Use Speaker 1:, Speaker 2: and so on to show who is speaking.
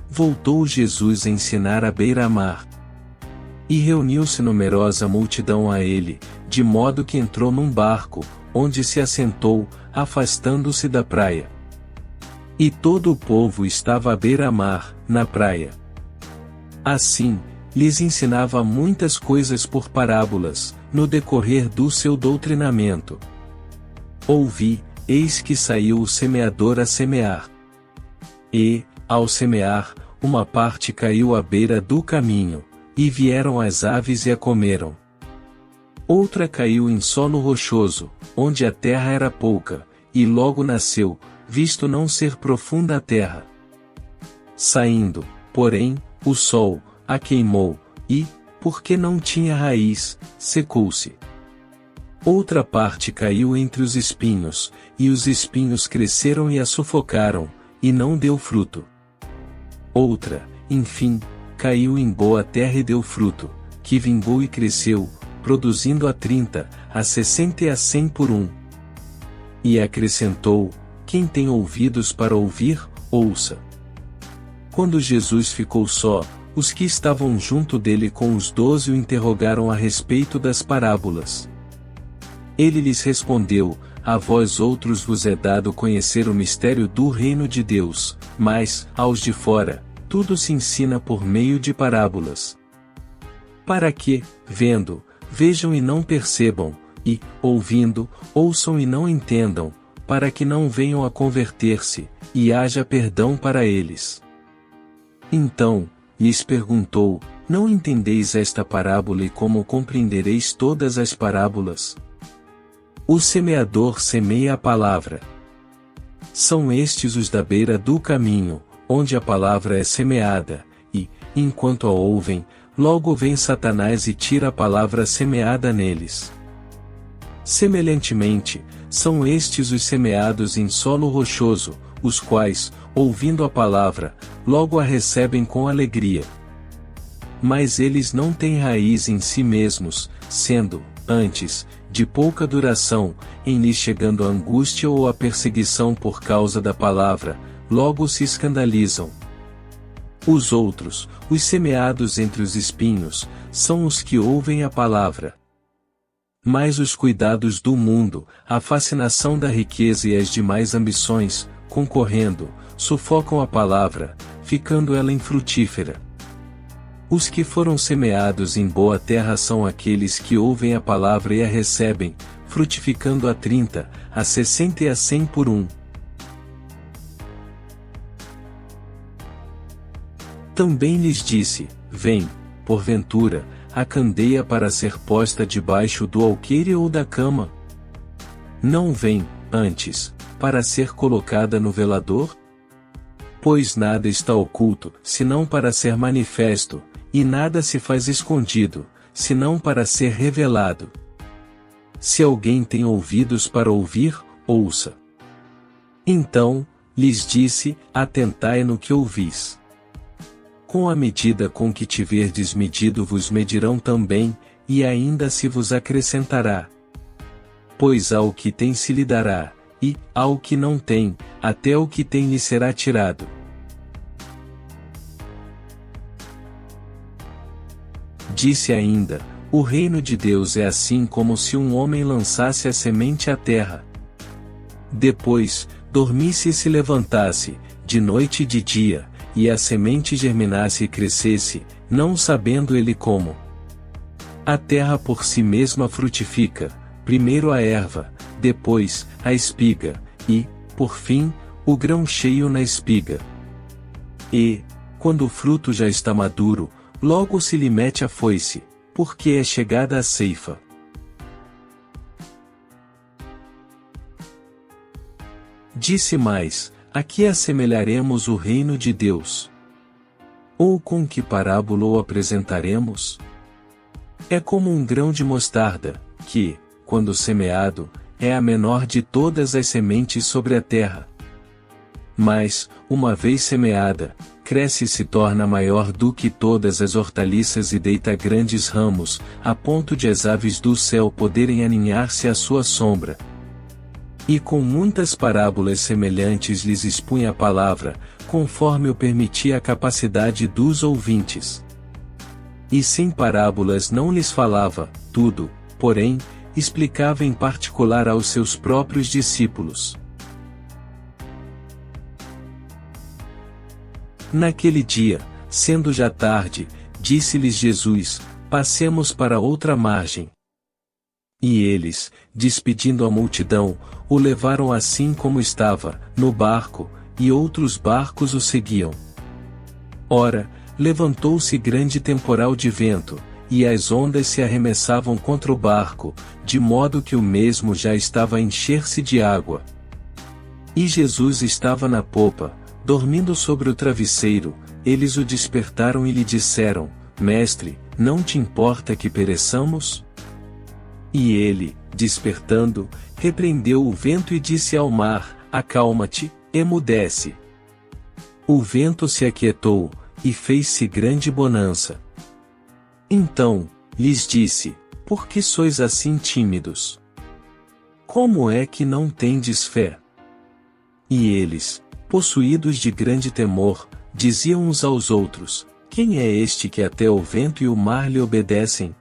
Speaker 1: voltou Jesus a ensinar à beira-mar. E reuniu-se numerosa multidão a ele, de modo que entrou num barco, onde se assentou, afastando-se da praia. E todo o povo estava à beira-mar, na praia. Assim, lhes ensinava muitas coisas por parábolas, no decorrer do seu doutrinamento. Ouvi, eis que saiu o semeador a semear. E, ao semear, uma parte caiu à beira do caminho, e vieram as aves e a comeram. Outra caiu em solo rochoso, onde a terra era pouca, e logo nasceu, visto não ser profunda a terra. Saindo, porém, o sol a queimou, e, porque não tinha raiz, secou-se. Outra parte caiu entre os espinhos, e os espinhos cresceram e a sufocaram, e não deu fruto. Outra, enfim, caiu em boa terra e deu fruto, que vingou e cresceu, produzindo a 30, a 60 e a 100 por um. E acrescentou: quem tem ouvidos para ouvir, ouça. Quando Jesus ficou só, os que estavam junto dele com os 12 o interrogaram a respeito das parábolas. Ele lhes respondeu: a vós outros vos é dado conhecer o mistério do reino de Deus, mas, aos de fora, tudo se ensina por meio de parábolas. Para que, vendo, vejam e não percebam, e, ouvindo, ouçam e não entendam, para que não venham a converter-se, e haja perdão para eles. Então, lhes perguntou: não entendeis esta parábola e como compreendereis todas as parábolas? O semeador semeia a palavra. São estes os da beira do caminho, onde a palavra é semeada, e, enquanto a ouvem, logo vem Satanás e tira a palavra semeada neles. Semelhantemente, são estes os semeados em solo rochoso, os quais, ouvindo a palavra, logo a recebem com alegria. Mas eles não têm raiz em si mesmos, sendo, antes, de pouca duração, em lhes chegando a angústia ou a perseguição por causa da palavra, logo se escandalizam. Os outros, os semeados entre os espinhos, são os que ouvem a palavra. Mas os cuidados do mundo, a fascinação da riqueza e as demais ambições, concorrendo, sufocam a palavra, ficando ela infrutífera. Os que foram semeados em boa terra são aqueles que ouvem a palavra e a recebem, frutificando a 30, a 60 e a 100 por um. Também lhes disse: vem, porventura, a candeia para ser posta debaixo do alqueire ou da cama? Não vem, antes, para ser colocada no velador? Pois nada está oculto, senão para ser manifesto, e nada se faz escondido, senão para ser revelado. Se alguém tem ouvidos para ouvir, ouça. Então, lhes disse: atentai no que ouvis. Com a medida com que tiverdes medido vos medirão também, e ainda se vos acrescentará. Pois ao que tem se lhe dará, e, ao que não tem, até o que tem lhe será tirado. Disse ainda: o reino de Deus é assim como se um homem lançasse a semente à terra. Depois, dormisse e se levantasse, de noite e de dia, e a semente germinasse e crescesse, não sabendo ele como. A terra por si mesma frutifica, primeiro a erva, depois, a espiga, e, por fim, o grão cheio na espiga. E, quando o fruto já está maduro, logo se lhe mete a foice, porque é chegada a ceifa. Disse mais: a que assemelharemos o reino de Deus? Ou com que parábola o apresentaremos? É como um grão de mostarda, que, quando semeado, é a menor de todas as sementes sobre a terra. Mas, uma vez semeada, cresce e se torna maior do que todas as hortaliças e deita grandes ramos, a ponto de as aves do céu poderem aninhar-se à sua sombra. E com muitas parábolas semelhantes lhes expunha a palavra, conforme o permitia a capacidade dos ouvintes. E sem parábolas não lhes falava, tudo, porém, explicava em particular aos seus próprios discípulos. Naquele dia, sendo já tarde, disse-lhes Jesus: passemos para outra margem. E eles, despedindo a multidão, o levaram assim como estava, no barco, e outros barcos o seguiam. Ora, levantou-se grande temporal de vento, e as ondas se arremessavam contra o barco, de modo que o mesmo já estava a encher-se de água. E Jesus estava na popa, dormindo sobre o travesseiro. Eles o despertaram e lhe disseram: Mestre, não te importa que pereçamos? E ele, despertando, repreendeu o vento e disse ao mar: acalma-te, emudece. O vento se aquietou, e fez-se grande bonança. Então, lhes disse: por que sois assim tímidos? Como é que não tendes fé? E eles, possuídos de grande temor, diziam uns aos outros: quem é este que até o vento e o mar lhe obedecem?